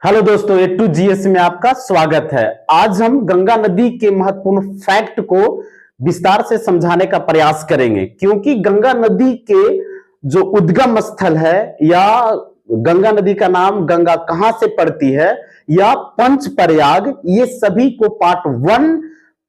Hello दोस्तों, A to GS में आपका स्वागत है। आज हम गंगा नदी के महत्वपूर्ण फैक्ट को विस्तार से समझाने का प्रयास करेंगे, क्योंकि गंगा नदी के जो उद्गम स्थल है या गंगा नदी का नाम गंगा कहां से पड़ती है या पंच प्रयाग, ये सभी को पार्ट 1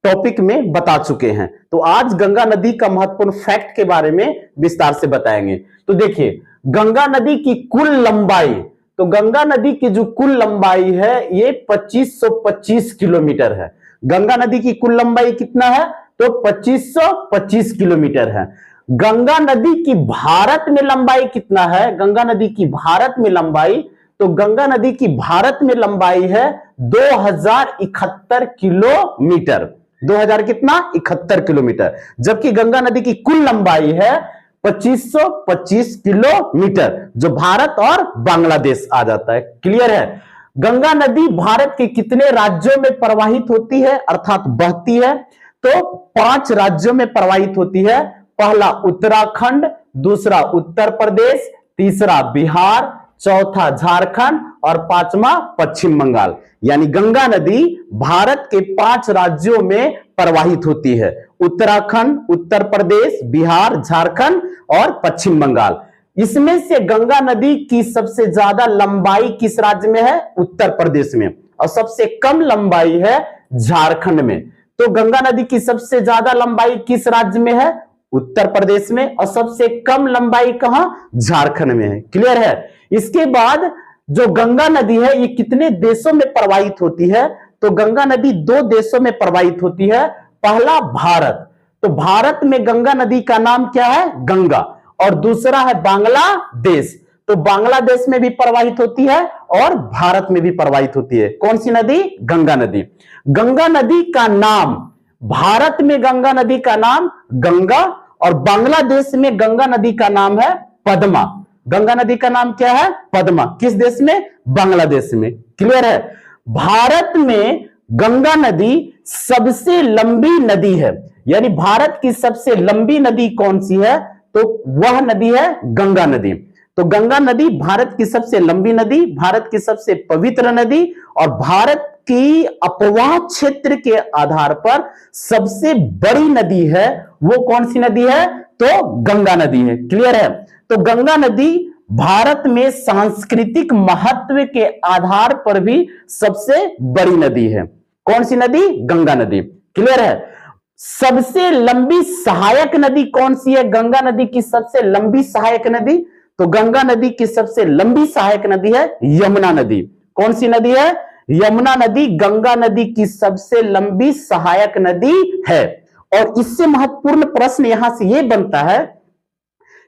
टॉपिक में बता चुके हैं। तो आज गंगा नदी का महत्वपूर्ण फैक्ट के बारे में विस्तार से बताएंगे। तो देखिए, गंगा नदी की कुल लंबाई, तो गंगा नदी की जो कुल लंबाई है ये 2525 किलोमीटर है। गंगा नदी की कुल लंबाई कितना है? तो 2525 किलोमीटर है। गंगा नदी की भारत में लंबाई कितना है? गंगा नदी की भारत में लंबाई, तो गंगा नदी की भारत में लंबाई है 2071 किलोमीटर। 2000 कितना? 71 किलोमीटर। जबकि गंगा नदी की कुल लंबाई है 2525 किलोमीटर, जो भारत और बांग्लादेश आ जाता है। क्लियर है? गंगा नदी भारत के कितने राज्यों में प्रवाहित होती है, अर्थात बहती है? तो 5 राज्यों में प्रवाहित होती है। पहला उत्तराखंड, दूसरा उत्तर प्रदेश, तीसरा बिहार, चौथा झारखंड और 5वां पश्चिम बंगाल। यानी गंगा नदी भारत के 5 राज्यों में प्रवाहित होती है। उत्तराखंड, उत्तर प्रदेश, बिहार, झारखंड और पश्चिम बंगाल। इसमें से गंगा नदी की सबसे ज्यादा लंबाई किस राज्य में है? उत्तर प्रदेश में। और सबसे कम लंबाई है झारखंड में। तो गंगा नदी की सबसे ज्यादा लंबाई किस राज्य में है? उत्तर प्रदेश में। और सबसे कम लंबाई कहां? झारखंड में है। क्लियर है? इसके बाद जो गंगा नदी है ये कितने देशों में प्रवाहित होती है? तो गंगा नदी 2 देशों में प्रवाहित होती है। पहला भारत, तो भारत में गंगा नदी का नाम क्या है? गंगा। और दूसरा है बांग्लादेश, तो बांग्लादेश में भी प्रवाहित होती है और भारत में भी प्रवाहित होती है। कौन सी नदी? गंगा नदी। गंगा नदी का नाम, भारत में गंगा नदी का नाम गंगा और बांग्लादेश में गंगा नदी का नाम है पद्मा। गंगा नदी का नाम क्या है? पद्मा। किस देश में? बांग्लादेश में। क्लियर है? भारत में गंगा नदी सबसे लंबी नदी है। यानी भारत की सबसे लंबी नदी कौन सी है? तो वह नदी है गंगा नदी। तो गंगा नदी भारत की सबसे लंबी नदी, भारत की सबसे पवित्र नदी और भारत की अपवाह क्षेत्र के आधार पर सबसे बड़ी नदी है। वो कौन सी नदी है? तो गंगा नदी है। क्लियर है? तो गंगा नदी भारत में सांस्कृतिक महत्व के आधार पर भी सबसे बड़ी नदी है। कौन सी नदी? गंगा नदी। क्लियर है? सबसे लंबी सहायक नदी कौन सी है? गंगा नदी की सबसे लंबी सहायक नदी, तो गंगा नदी की सबसे लंबी सहायक नदी है यमुना नदी। कौन सी नदी है? यमुना नदी गंगा नदी की सबसे लंबी सहायक नदी है। और इससे महत्वपूर्ण प्रश्न यहां से यह बनता है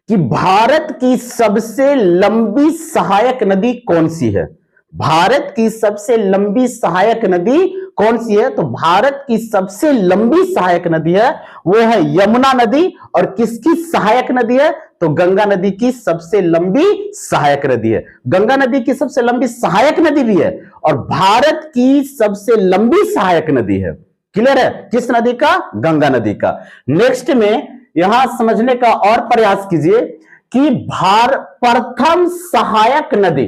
कि भारत की सबसे लंबी सहायक नदी कौन सी है? भारत की सबसे लंबी सहायक नदी कौन सी है? तो भारत की सबसे लंबी सहायक नदी है वो है यमुना नदी। और किसकी सहायक नदी है? तो गंगा नदी की सबसे लंबी सहायक नदी है। गंगा नदी की सबसे लंबी सहायक नदी भी है और भारत की सबसे लंबी सहायक नदी है। क्लियर है? किस नदी का? गंगा नदी का। नेक्स्ट में यहां समझने का और प्रयास कीजिए कि प्रथम सहायक नदी,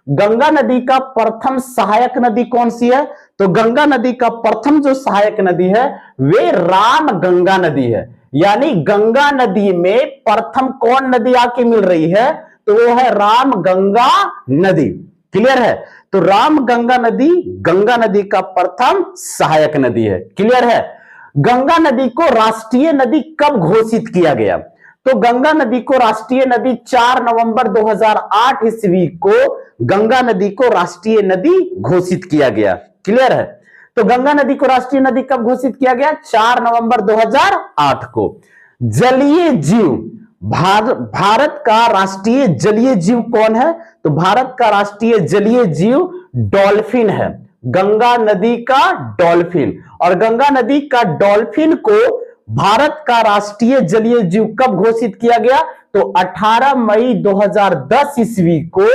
गंगा नदी का प्रथम सहायक नदी कौन सी है? तो गंगा नदी का प्रथम जो सहायक नदी है वे राम गंगा नदी है। यानी गंगा नदी में प्रथम कौन नदी आके मिल रही है? तो वो है राम गंगा नदी। क्लियर है? तो राम गंगा नदी गंगा नदी का प्रथम सहायक नदी है। क्लियर है? गंगा नदी को राष्ट्रीय नदी कब घोषित किया गया? तो गंगा नदी को राष्ट्रीय नदी 4 नवंबर 2008 ईस्वी को गंगा नदी को राष्ट्रीय नदी घोषित किया गया। क्लियर है? तो गंगा नदी को राष्ट्रीय नदी कब घोषित किया गया? 4 नवंबर 2008 को। जलीय जीव, भारत का राष्ट्रीय जलीय जीव कौन है? तो भारत का राष्ट्रीय जलीय जीव डॉल्फिन है। गंगा नदी का डॉल्फिन। और गंगा नदी का डॉल्फिन को भारत का राष्ट्रीय जलीय जीव कब घोषित किया गया? तो 18 मई 2010 ईस्वी को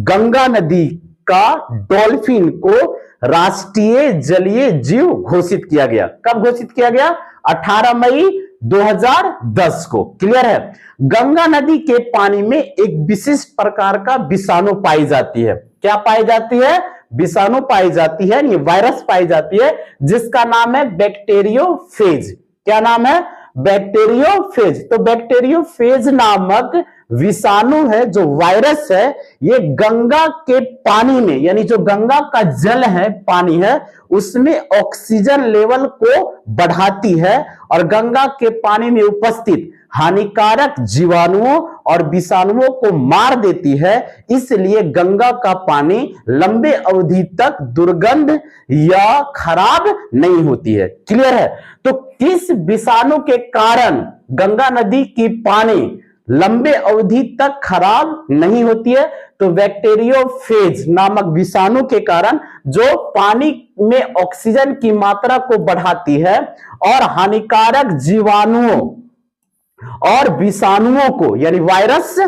गंगा नदी का डॉल्फिन को राष्ट्रीय जलीय जीव घोषित किया गया। कब घोषित किया गया? 18 मई 2010 को। क्लियर है? गंगा नदी के पानी में एक विशिष्ट प्रकार का विषाणु पाई जाती है। क्या पाई जाती है? विषाणु पाई जाती है, ये वायरस पाई जाती है, जिसका नाम है बैक्टीरियोफेज। क्या नाम है? बैक्टीरियोफेज। तो बैक्टीरियोफेज नामक विषाणु है, जो वायरस है, ये गंगा के पानी में, यानी जो गंगा का जल है, पानी है, उसमें ऑक्सीजन लेवल को बढ़ाती है और गंगा के पानी में उपस्थित हानिकारक जीवाणुओं और विषाणुओं को मार देती है। इसलिए गंगा का पानी लंबे अवधि तक दुर्गंध या खराब नहीं होती है। क्लियर है? तो किस विषाणु के कारण गंगा नदी की पानी लंबे अवधि तक खराब नहीं होती है? तो बैक्टीरियोफेज नामक विषाणु के कारण, जो पानी में ऑक्सीजन की मात्रा को बढ़ाती है और हानिकारक जीवाणुओं और विषाणुओं को, यानी वायरस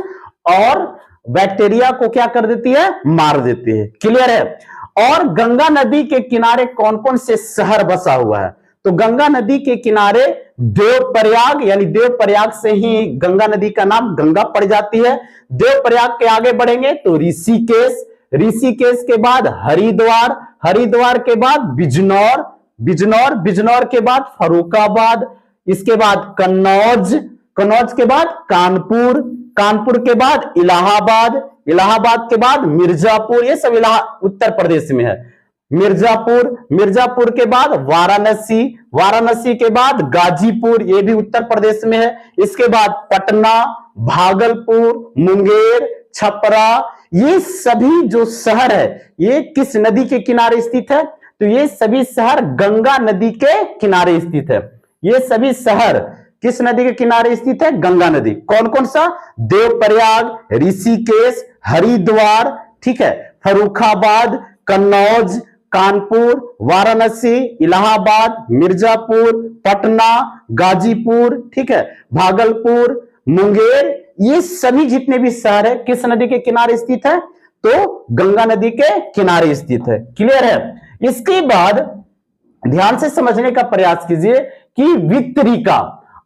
और बैक्टीरिया को क्या कर देती है? मार देती है। क्लियर है? और गंगा नदी के किनारे कौन कौन से शहर बसा हुआ है? तो गंगा नदी के किनारे देवप्रयाग, यानी देवप्रयाग से ही गंगा नदी का नाम गंगा पड़ जाती है। देवप्रयाग के आगे बढ़ेंगे तो ऋषिकेश, ऋषिकेश के बाद हरिद्वार, हरिद्वार के बाद बिजनौर, बिजनौर, बिजनौर के बाद फर्रुखाबाद, इसके बाद कन्नौज, कन्नौज के बाद कानपुर, कानपुर के बाद इलाहाबाद, इलाहाबाद के बाद मिर्जापुर, ये सब उत्तर प्रदेश में है। मिर्जापुर, मिर्जापुर के बाद वाराणसी, वाराणसी के बाद गाजीपुर, ये भी उत्तर प्रदेश में है। इसके बाद पटना, भागलपुर, मुंगेर, छपरा, ये सभी जो शहर है, ये किस नदी के किनारे स्थित है? तो ये सभी शहर गंगा नदी के किनारे स्थित है। ये सभी शहर किस नदी के किनारे स्थित है? गंगा नदी। कौन कौन सा? देवप्रयाग, ऋषिकेश, हरिद्वार, ठीक है, फर्रुखाबाद, कन्नौज, कानपुर, वाराणसी, इलाहाबाद, मिर्जापुर, पटना, गाजीपुर, ठीक है, भागलपुर, मुंगेर, ये सभी जितने भी शहर है किस नदी के किनारे स्थित है? तो गंगा नदी के किनारे स्थित है। क्लियर है? इसके बाद ध्यान से समझने का प्रयास कीजिए कि वितरिका।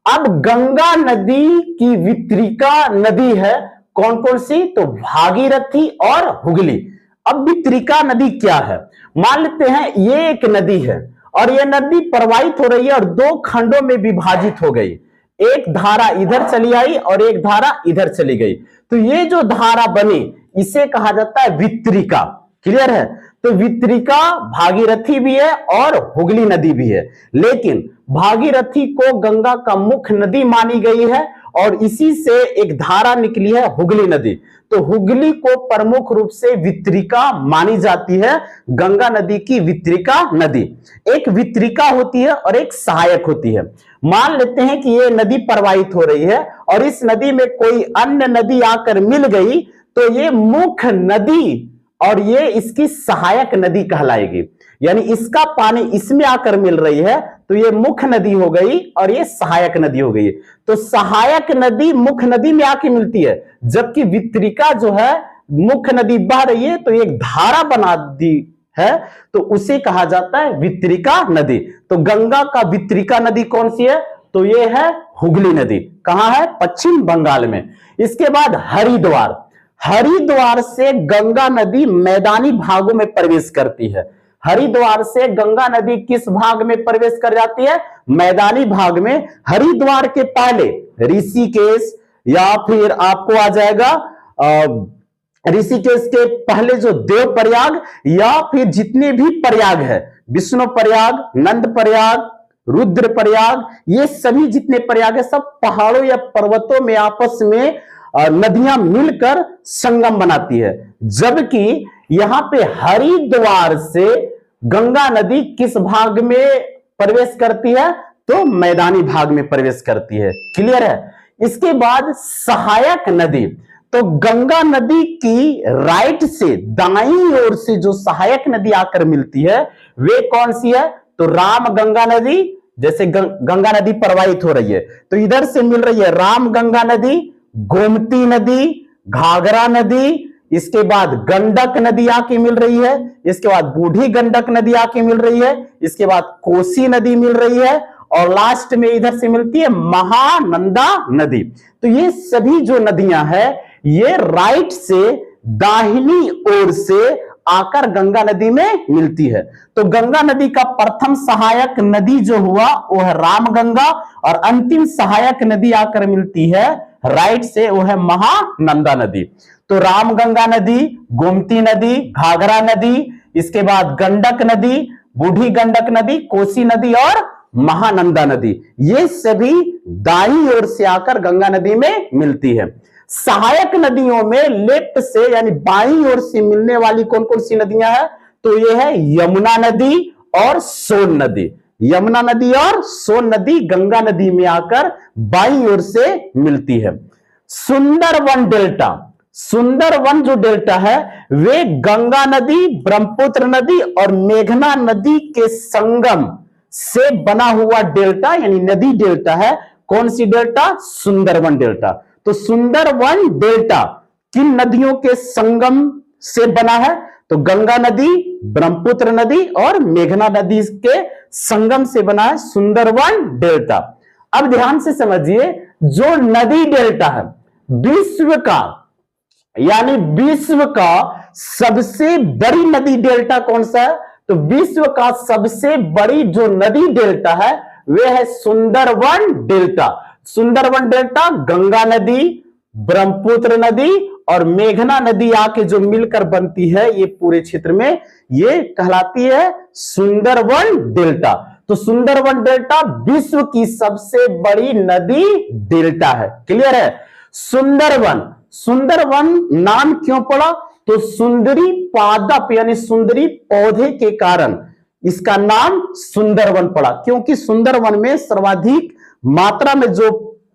अब गंगा नदी की वितरिका नदी है कौन कौन सी? तो भागीरथी और हुगली। अब वितरिका नदी क्या है? मान लेते हैं ये एक नदी है और यह नदी प्रवाहित हो रही है और दो खंडों में विभाजित हो गई। एक धारा इधर चली आई और एक धारा इधर चली गई। तो ये जो धारा बनी, इसे कहा जाता है वितरिका। क्लियर है? तो वितरिका भागीरथी भी है और हुगली नदी भी है, लेकिन भागीरथी को गंगा का मुख्य नदी मानी गई है और इसी से एक धारा निकली है हुगली नदी। तो हुगली को प्रमुख रूप से वितरिका मानी जाती है, गंगा नदी की वितरिका नदी। एक वितरिका होती है और एक सहायक होती है। मान लेते हैं कि ये नदी प्रवाहित हो रही है और इस नदी में कोई अन्य नदी आकर मिल गई, तो ये मुख्य नदी और ये इसकी सहायक नदी कहलाएगी। यानी इसका पानी इसमें आकर मिल रही है तो ये मुख्य नदी हो गई और ये सहायक नदी हो गई। तो सहायक नदी मुख्य नदी में आके मिलती है, जबकि वितरिका जो है मुख्य नदी बह रही है तो एक धारा बना दी है, तो उसे कहा जाता है वितरिका नदी। तो गंगा का वितरिका नदी कौन सी है? तो ये है हुगली नदी। कहां है? पश्चिम बंगाल में। इसके बाद हरिद्वार, हरिद्वार से गंगा नदी मैदानी भागों में प्रवेश करती है। हरिद्वार से गंगा नदी किस भाग में प्रवेश कर जाती है? मैदानी भाग में। हरिद्वार के पहले ऋषिकेश, या फिर आपको आ जाएगा ऋषिकेश के पहले जो देवप्रयाग, या फिर जितने भी प्रयाग है, विष्णु प्रयाग, नंद प्रयाग, रुद्र प्रयाग, ये सभी जितने प्रयाग है सब पहाड़ों या पर्वतों में आपस में नदियां मिलकर संगम बनाती है। जबकि यहां पे हरिद्वार से गंगा नदी किस भाग में प्रवेश करती है? तो मैदानी भाग में प्रवेश करती है। क्लियर है? इसके बाद सहायक नदी, तो गंगा नदी की राइट से दाईं ओर से जो सहायक नदी आकर मिलती है वे कौन सी है? तो राम गंगा नदी। जैसे गंगा नदी प्रवाहित हो रही है तो इधर से मिल रही है राम गंगा नदी, गोमती नदी, घाघरा नदी, इसके बाद गंडक नदी आके मिल रही है, इसके बाद बूढ़ी गंडक नदी आके मिल रही है, इसके बाद कोसी नदी मिल रही है और लास्ट में इधर से मिलती है महानंदा नदी। तो ये सभी जो नदियां हैं ये राइट से दाहिनी ओर से आकर गंगा नदी में मिलती है। तो गंगा नदी का प्रथम सहायक नदी जो हुआ वो है रामगंगा, और अंतिम सहायक नदी आकर मिलती है राइट से, वो है महानंदा नदी। तो रामगंगा नदी, गोमती नदी, घाघरा नदी, इसके बाद गंडक नदी, बूढ़ी गंडक नदी, कोसी नदी और महानंदा नदी, ये सभी दाईं ओर से आकर गंगा नदी में मिलती है। सहायक नदियों में लेफ्ट से यानी बाईं ओर से मिलने वाली कौन कौन सी नदियां हैं? तो ये है यमुना नदी और सोन नदी। यमुना नदी और सोन नदी गंगा नदी में आकर बाईं ओर से मिलती है। सुंदरवन डेल्टा, सुंदरवन जो डेल्टा है वे गंगा नदी, ब्रह्मपुत्र नदी और मेघना नदी के संगम से बना हुआ डेल्टा यानी नदी डेल्टा है। कौन सी डेल्टा? सुंदरवन डेल्टा। तो सुंदरवन डेल्टा किन नदियों के संगम से बना है? तो गंगा नदी, ब्रह्मपुत्र नदी और मेघना नदी के संगम से बना है सुंदरवन डेल्टा। अब ध्यान से समझिए, जो नदी डेल्टा है विश्व का यानी विश्व का सबसे बड़ी नदी डेल्टा कौन सा है? तो विश्व का सबसे बड़ी जो नदी डेल्टा है वह है सुंदरवन डेल्टा। सुंदरवन डेल्टा गंगा नदी, ब्रह्मपुत्र नदी और मेघना नदी आके जो मिलकर बनती है ये पूरे क्षेत्र में, ये कहलाती है सुंदरवन डेल्टा। तो सुंदरवन डेल्टा विश्व की सबसे बड़ी नदी डेल्टा है। क्लियर है? सुंदरवन, सुंदरवन नाम क्यों पड़ा? तो सुंदरी पादप यानी सुंदरी पौधे के कारण इसका नाम सुंदरवन पड़ा, क्योंकि सुंदरवन में सर्वाधिक मात्रा में जो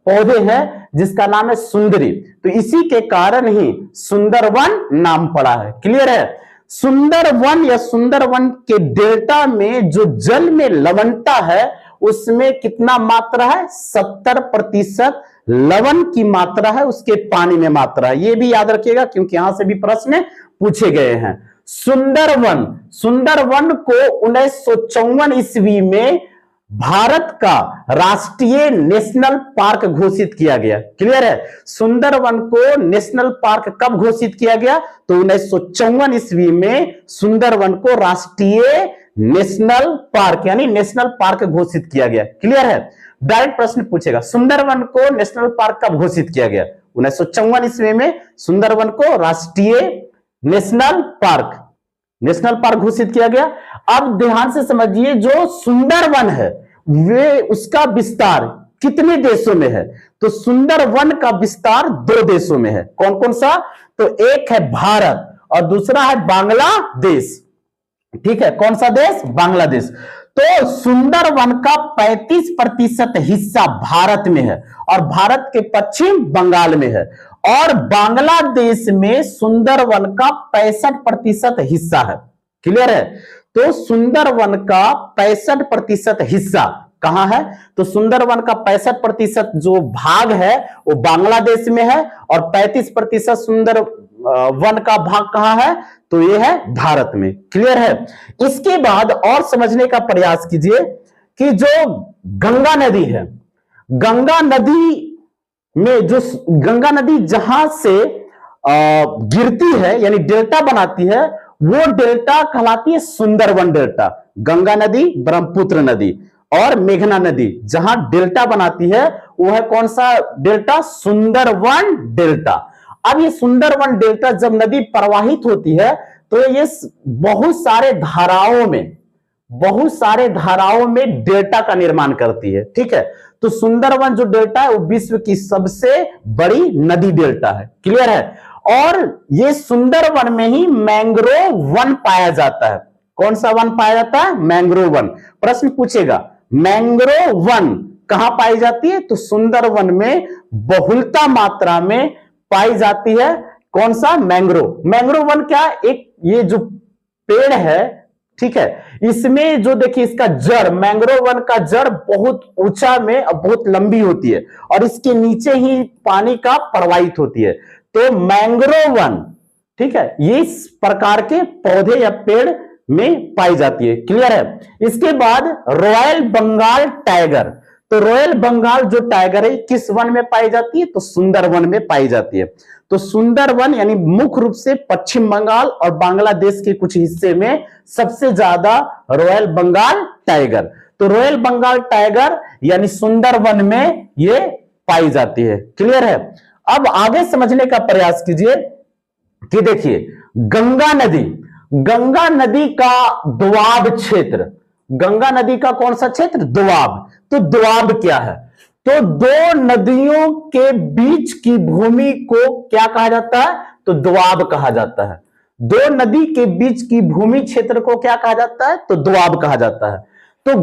पौधे हैं जिसका नाम है सुंदरी, तो इसी के कारण ही सुंदरवन नाम पड़ा है। क्लियर है? सुंदरवन या सुंदरवन के डेल्टा में जो जल में लवणता है उसमें कितना मात्रा है? 70% लवण की मात्रा है, उसके पानी में मात्रा है। ये भी याद रखिएगा क्योंकि यहां से भी प्रश्न पूछे गए हैं। सुंदरवन, सुंदरवन को 1954 ईस्वी में भारत का राष्ट्रीय नेशनल पार्क घोषित किया गया। क्लियर है? सुंदरवन को नेशनल पार्क कब घोषित किया गया? तो 1954 ईस्वी में सुंदरवन को राष्ट्रीय नेशनल पार्क यानी नेशनल पार्क घोषित किया गया। क्लियर है? डायरेक्ट प्रश्न पूछेगा, सुंदरवन को नेशनल पार्क कब घोषित किया गया? 1954 ईस्वी में सुंदरवन को राष्ट्रीय नेशनल पार्क घोषित किया गया। अब ध्यान से समझिए, जो सुंदरवन है वे उसका विस्तार कितने देशों में है? तो सुंदरवन का विस्तार 2 देशों में है। कौन कौन सा? तो एक है भारत और दूसरा है बांग्लादेश। ठीक है, कौन सा देश? बांग्लादेश। तो सुंदरवन का 35% हिस्सा भारत में है और भारत के पश्चिम बंगाल में है, और बांग्लादेश में सुंदरवन का 65% हिस्सा है। क्लियर है? तो सुंदरवन का 65% हिस्सा कहां है? तो सुंदरवन का 65% जो भाग है वो बांग्लादेश में है और 35% सुंदरवन का भाग कहां है? तो ये है भारत में। क्लियर है? इसके बाद और समझने का प्रयास कीजिए कि जो गंगा नदी है, गंगा नदी में जो गंगा नदी जहां से गिरती है यानी डेल्टा बनाती है वो डेल्टा कहलाती है सुंदरवन डेल्टा। गंगा नदी, ब्रह्मपुत्र नदी और मेघना नदी जहां डेल्टा बनाती है वो है कौन सा डेल्टा? सुंदरवन डेल्टा। अब ये सुंदरवन डेल्टा जब नदी प्रवाहित होती है तो ये बहुत सारे धाराओं में डेल्टा का निर्माण करती है। ठीक है? तो सुंदरवन जो डेल्टा है वो विश्व की सबसे बड़ी नदी डेल्टा है। क्लियर है? और ये सुंदरवन में ही मैंग्रोव वन पाया जाता है। कौन सा वन पाया जाता है? Mangrove one. प्रश्न पूछेगा मैंग्रोव वन कहां पाई जाती है? तो सुंदरवन में बहुलता मात्रा में पाई जाती है। कौन सा? मैंग्रोव। मैंग्रोव वन क्या? एक ये जो पेड़ है, ठीक है, इसमें जो देखिए इसका जड़, मैंग्रोव वन का जड़ बहुत ऊंचा में और बहुत लंबी होती है और इसके नीचे ही पानी का प्रवाहित होती है। तो मैंग्रोव वन, ठीक है, ये इस प्रकार के पौधे या पेड़ में पाई जाती है। क्लियर है? इसके बाद रॉयल बंगाल टाइगर। तो रॉयल बंगाल जो टाइगर है किस वन में पाई जाती है? तो सुंदरवन में पाई जाती है। तो सुंदरवन यानी मुख्य रूप से पश्चिम बंगाल और बांग्लादेश के कुछ हिस्से में सबसे ज्यादा रॉयल बंगाल टाइगर, तो रॉयल बंगाल टाइगर यानी सुंदरवन में ये पाई जाती है। क्लियर है? अब आगे समझने का प्रयास कीजिए कि देखिए गंगा नदी का दोआब क्षेत्र, गंगा नदी का कौन सा क्षेत्र? दोआब। तो दोआब क्या है? तो दो नदियों के बीच की भूमि को क्या कहा जाता है? तो दोआब कहा जाता है। दो नदी के बीच की भूमि क्षेत्र को क्या कहा जाता है? तो दोआब कहा जाता है। तो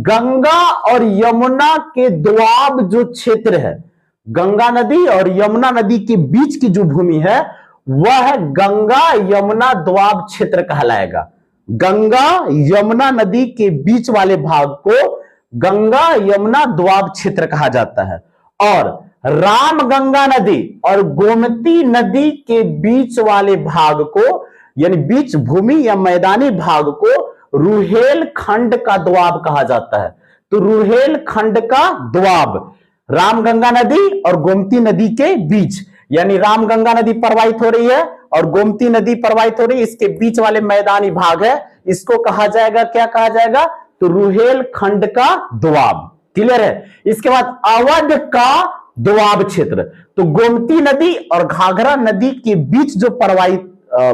गंगा और यमुना के दोआब जो क्षेत्र है, गंगा नदी और यमुना नदी के बीच की जो भूमि है वह गंगा यमुना दोआब क्षेत्र कहलाएगा। गंगा यमुना नदी के बीच वाले भाग को गंगा यमुना दोआब क्षेत्र कहा जाता है। और रामगंगा नदी और गोमती नदी के बीच वाले भाग को यानी बीच भूमि या मैदानी भाग को रुहेल खंड का दोआब कहा जाता है। तो रुहेल खंड का दोआब रामगंगा नदी और गोमती नदी के बीच, यानी रामगंगा नदी प्रवाहित हो रही है और गोमती नदी प्रवाहित हो रही है, इसके बीच वाले मैदानी भाग है, इसको कहा जाएगा, क्या कहा जाएगा? तो रुहेल खंड का दोआब। क्लियर है? इसके बाद अवध का दोआब क्षेत्र, तो गोमती नदी और घाघरा नदी के बीच जो प्रवाहित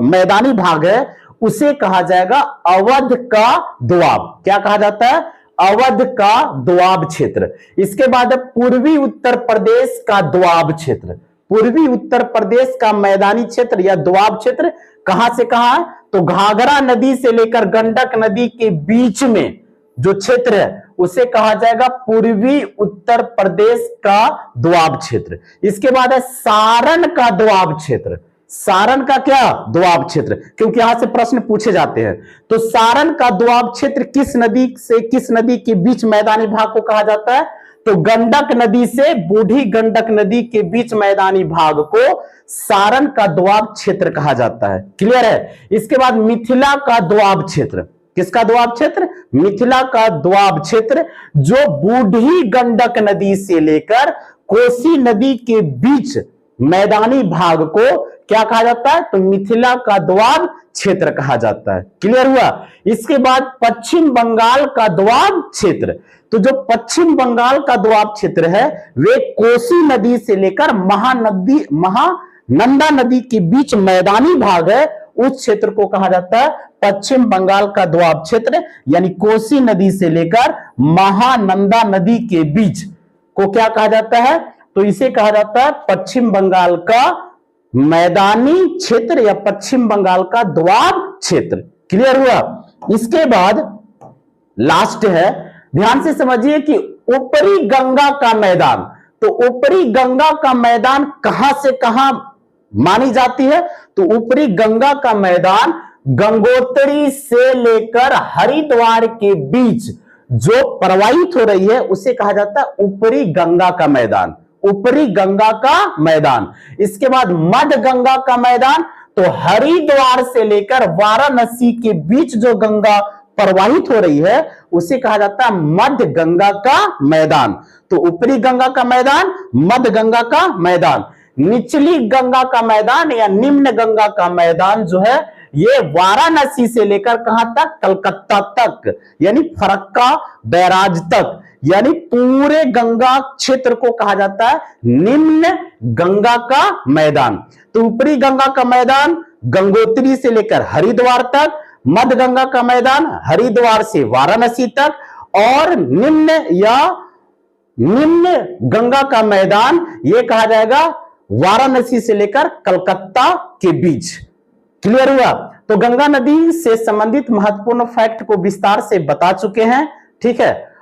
मैदानी भाग है उसे कहा जाएगा अवध का दोआब। क्या कहा जाता है? अवध का दोआब क्षेत्र। इसके बाद पूर्वी उत्तर प्रदेश का दोआब क्षेत्र, पूर्वी उत्तर प्रदेश का मैदानी क्षेत्र या दोआब क्षेत्र कहां से कहां है? तो घाघरा नदी से लेकर गंडक नदी के बीच में जो क्षेत्र है उसे कहा जाएगा पूर्वी उत्तर प्रदेश का दोआब क्षेत्र। इसके बाद है सारण का दोआब क्षेत्र। सारण का क्या? दोआब क्षेत्र, क्योंकि यहां से प्रश्न पूछे जाते हैं। तो सारण का दोआब क्षेत्र किस नदी से किस नदी के बीच मैदानी भाग को कहा जाता है? तो गंडक नदी से बूढ़ी गंडक नदी के बीच मैदानी भाग को सारण का दोआब क्षेत्र कहा जाता है। क्लियर है? इसके बाद मिथिला का दोआब क्षेत्र, किसका दोआब क्षेत्र? मिथिला का दोआब क्षेत्र, जो बूढ़ी गंडक नदी से लेकर कोसी नदी के बीच मैदानी भाग को क्या कहा जाता है? तो मिथिला का दोआब क्षेत्र कहा जाता है। क्लियर हुआ? इसके बाद पश्चिम बंगाल का दोआब क्षेत्र, तो जो पश्चिम बंगाल का दोआब क्षेत्र है वे कोसी नदी से लेकर महानंदा नदी के बीच मैदानी भाग है, उस क्षेत्र को कहा जाता है पश्चिम बंगाल का दोआब क्षेत्र, यानी कोसी नदी से लेकर महानंदा नदी के बीच को क्या कहा जाता है? तो इसे कहा जाता है पश्चिम बंगाल का मैदानी क्षेत्र या पश्चिम बंगाल का दोआब क्षेत्र। क्लियर हुआ? इसके बाद लास्ट है, ध्यान से समझिए कि ऊपरी गंगा का मैदान, तो ऊपरी गंगा का मैदान कहां से कहां मानी जाती है? तो ऊपरी गंगा का मैदान गंगोत्री से लेकर हरिद्वार के बीच जो प्रवाहित हो रही है उसे कहा जाता है ऊपरी गंगा का मैदान, ऊपरी गंगा का मैदान। इसके बाद मध्य गंगा का मैदान, तो हरिद्वार से लेकर वाराणसी के बीच जो गंगा प्रवाहित हो रही है उसे कहा जाता है मध्य गंगा का मैदान। तो ऊपरी गंगा का मैदान, मध्य गंगा का मैदान। निचली गंगा का मैदान या निम्न गंगा का मैदान जो है ये वाराणसी से लेकर कहां तक? कलकत्ता तक, यानी फरक्का बैराज तक, यानी पूरे गंगा क्षेत्र को कहा जाता है निम्न गंगा का मैदान। तो ऊपरी गंगा का मैदान गंगोत्री से लेकर हरिद्वार तक, मध्य गंगा का मैदान हरिद्वार से वाराणसी तक, और निम्न गंगा का मैदान यह कहा जाएगा वाराणसी से लेकर कलकत्ता के बीच। क्लियर हुआ? तो गंगा नदी से संबंधित महत्वपूर्ण फैक्ट को विस्तार से बता चुके हैं। ठीक है?